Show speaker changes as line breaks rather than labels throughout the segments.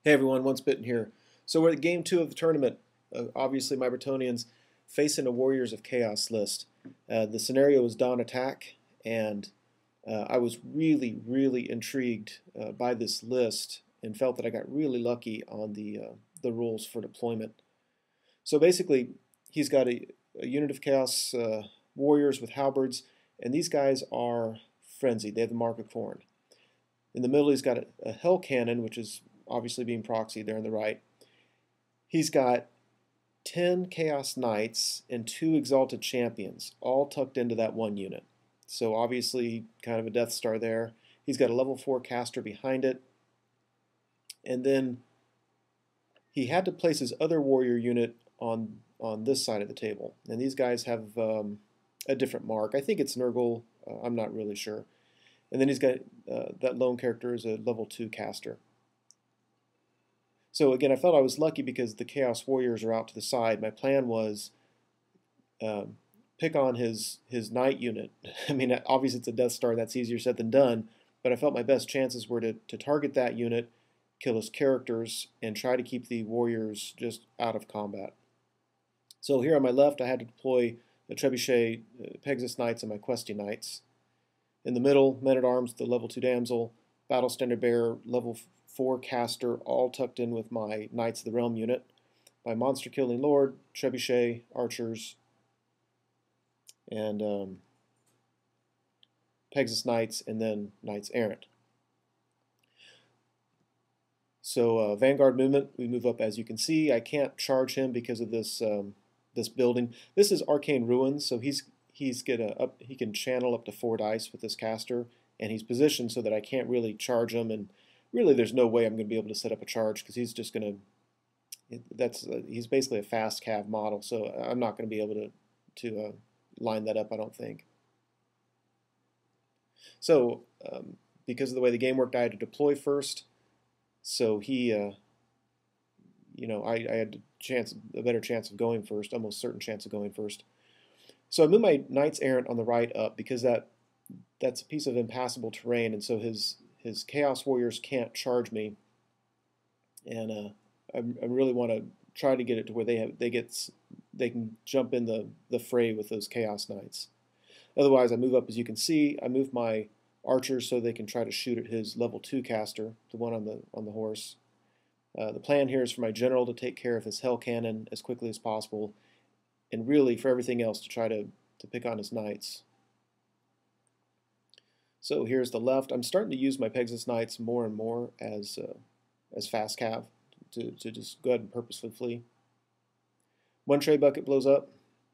Hey everyone, Once Bitten here. So we're at game 2 of the tournament. Obviously my Bretonnians facing a Warriors of Chaos list. The scenario was dawn attack, and I was really intrigued by this list and felt that I got really lucky on the rules for deployment. So basically, he's got a unit of Chaos Warriors with halberds, and these guys are frenzied. They have the Mark of Corn. In the middle, he's got a Hell Cannon, which is obviously being proxied there on the right. He's got 10 Chaos Knights and 2 Exalted Champions, all tucked into that one unit. So obviously kind of a Death Star there. He's got a level 4 caster behind it. And then he had to place his other warrior unit on this side of the table. And these guys have a different mark. I think it's Nurgle. I'm not really sure. And then he's got that lone character is a level 2 caster. So again, I felt I was lucky because the Chaos Warriors are out to the side. My plan was pick on his Knight unit. I mean, obviously it's a Death Star. That's easier said than done. But I felt my best chances were to target that unit, kill his characters, and try to keep the Warriors just out of combat. So here on my left, I had to deploy the Trebuchet, Pegasus Knights, and my Questy Knights. In the middle, Men-at-Arms, the level 2 Damsel, Battle Standard Bearer, level 4 caster, all tucked in with my Knights of the Realm unit. My Monster Killing Lord, Trebuchet, Archers, and Pegasus Knights, and then Knights Errant. So Vanguard movement, we move up as you can see. I can't charge him because of this this building. This is Arcane Ruins, so he can channel up to 4 dice with this caster, and he's positioned so that I can't really charge him, and really there's no way I'm going to be able to set up a charge because he's just going to, he's basically a fast cav model, so I'm not going to be able to line that up, I don't think. So because of the way the game worked, I had to deploy first, so he, you know, I had a better chance of going first, almost certain chance of going first. So I moved my Knights Errant on the right up because that's a piece of impassable terrain, and so his Chaos Warriors can't charge me, and I really want to try to get it to where they can jump in the fray with those Chaos Knights. Otherwise, I move up as you can see. I move my Archers so they can try to shoot at his level 2 caster, the one on the horse. The plan here is for my general to take care of his Hell Cannon as quickly as possible, and really for everything else to try to pick on his Knights. So here's the left. I'm starting to use my Pegasus Knights more and more as fast cav to just go ahead and purposefully flee. One trade bucket blows up,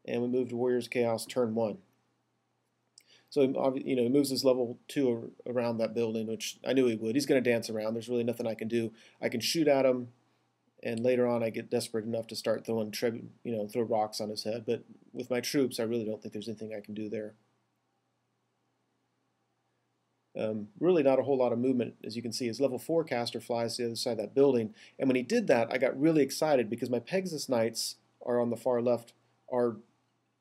and we move to Warriors Chaos turn 1. So you know, he moves his level 2 around that building, which I knew he would. He's going to dance around. There's really nothing I can do. I can shoot at him, and later on I get desperate enough to start throwing throw rocks on his head. But with my troops, I really don't think there's anything I can do there. Really not a whole lot of movement. As you can see, his level 4 caster flies to the other side of that building, and when he did that, I got really excited because my Pegasus Knights are on the far left, are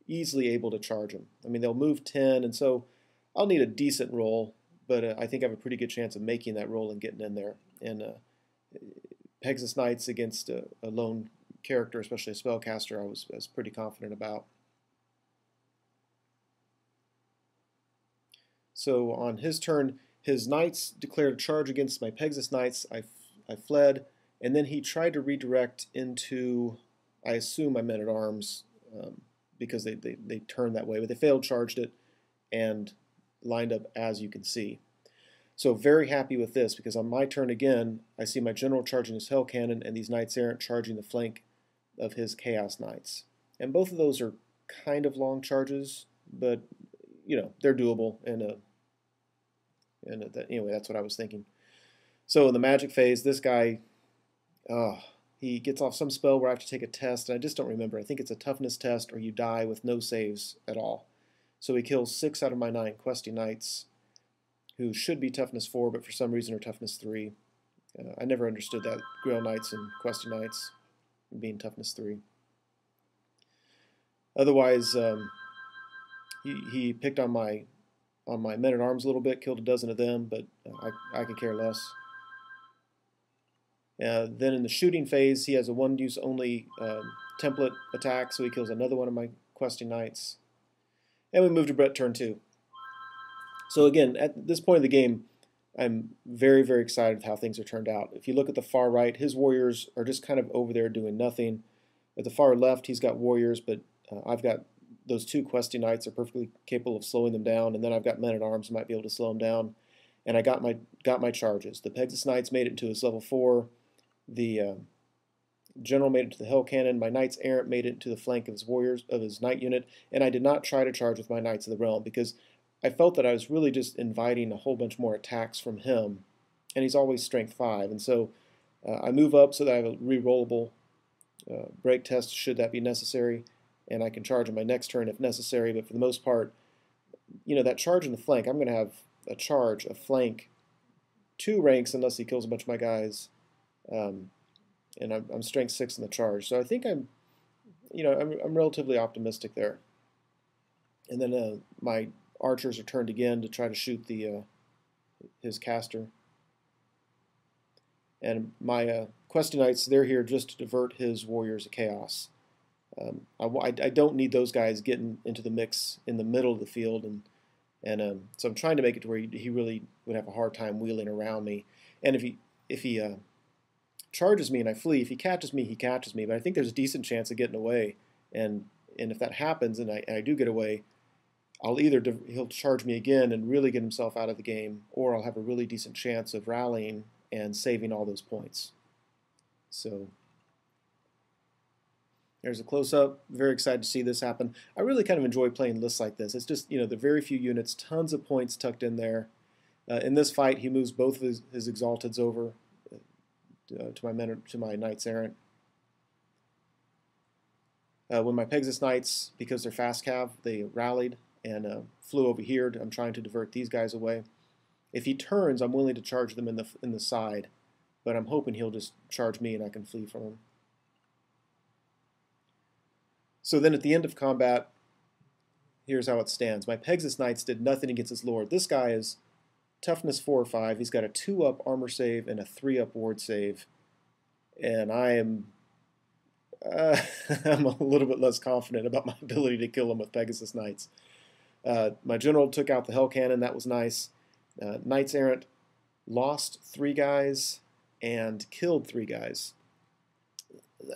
easily able to charge him. I mean, they'll move 10, and so I'll need a decent roll, but I think I have a pretty good chance of making that roll and getting in there. And Pegasus Knights against a lone character, especially a spellcaster, I was pretty confident about. So on his turn, his Knights declared a charge against my Pegasus Knights. I fled, and then he tried to redirect into, I assume, my Men-at-Arms, because they turned that way, but they failed charged it and lined up as you can see. So very happy with this because on my turn again, I see my general charging his Hell Cannon and these Knights Errant charging the flank of his Chaos Knights. And both of those are kind of long charges, but you know, they're doable, anyway, that's what I was thinking. So in the magic phase, this guy, he gets off some spell where I have to take a test, and I just don't remember. I think it's a toughness test, or you die with no saves at all. So he kills 6 out of my 9 Questy Knights, who should be toughness 4, but for some reason are toughness 3. I never understood that, Grail Knights and Questy Knights being toughness 3. Otherwise, he picked on my Men-at-Arms a little bit, killed a dozen of them, but I could care less. Then in the shooting phase, he has a one-use only template attack, so he kills another one of my questing knights. And we move to Brett turn 2. So again, at this point of the game, I'm very, very excited with how things are turned out. If you look at the far right, his warriors are just kind of over there doing nothing. At the far left, he's got warriors, but I've got those 2 questing knights are perfectly capable of slowing them down, and then I've got men-at-arms who might be able to slow them down. And I got my charges. The Pegasus Knights made it into his level 4. The General made it to the Hell Cannon. My Knights Errant made it to the flank of his warriors, of his knight unit, and I did not try to charge with my Knights of the Realm because I felt that I was really just inviting a whole bunch more attacks from him, and he's always strength 5. And so I move up so that I have a re-rollable break test should that be necessary, and I can charge on my next turn if necessary. But for the most part, that charge in the flank, I'm going to have a charge, a flank, 2 ranks unless he kills a bunch of my guys. And I'm strength 6 in the charge, so I think I'm relatively optimistic there. And then my archers are turned again to try to shoot his caster, and my questing knights, they're here just to divert his warriors of chaos. I don't need those guys getting into the mix in the middle of the field, and so I'm trying to make it to where he really would have a hard time wheeling around me. And if he charges me and I flee, if he catches me, he catches me. But I think there's a decent chance of getting away. And if that happens and I do get away, he'll charge me again and really get himself out of the game, or I'll have a really decent chance of rallying and saving all those points. So there's a close-up. Very excited to see this happen. I really kind of enjoy playing lists like this. It's just, the very few units, tons of points tucked in there. In this fight, he moves both of his Exalteds over to my Knights Errant. When my Pegasus Knights, because they're fast cav, they rallied and flew over here. I'm trying to divert these guys away. If he turns, I'm willing to charge them in the side, but I'm hoping he'll just charge me and I can flee from him. So then at the end of combat, here's how it stands. My Pegasus Knights did nothing against his lord. This guy is toughness 4 or 5. He's got a 2-up armor save and a 3-up ward save. And I am I'm a little bit less confident about my ability to kill him with Pegasus Knights. My general took out the Hell Cannon. That was nice. Knights Errant lost 3 guys and killed 3 guys.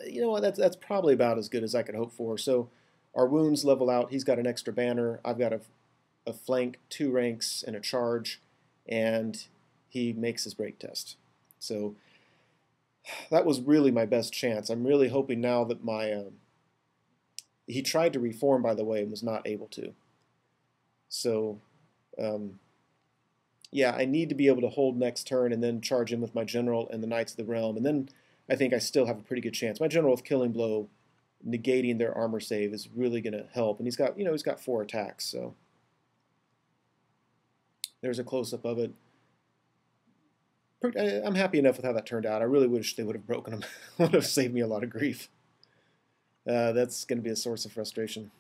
You know what? That's probably about as good as I could hope for. So our wounds level out. He's got an extra banner. I've got a flank, 2 ranks, and a charge. And he makes his break test. So that was really my best chance. I'm really hoping now that he tried to reform, by the way, and was not able to. So yeah, I need to be able to hold next turn and then charge in with my general and the Knights of the Realm, and then I think I still have a pretty good chance. My general with Killing Blow negating their armor save is really going to help, and he's got 4 attacks, so there's a close-up of it. I'm happy enough with how that turned out. I really wish they would have broken him. It would have saved me a lot of grief. That's going to be a source of frustration.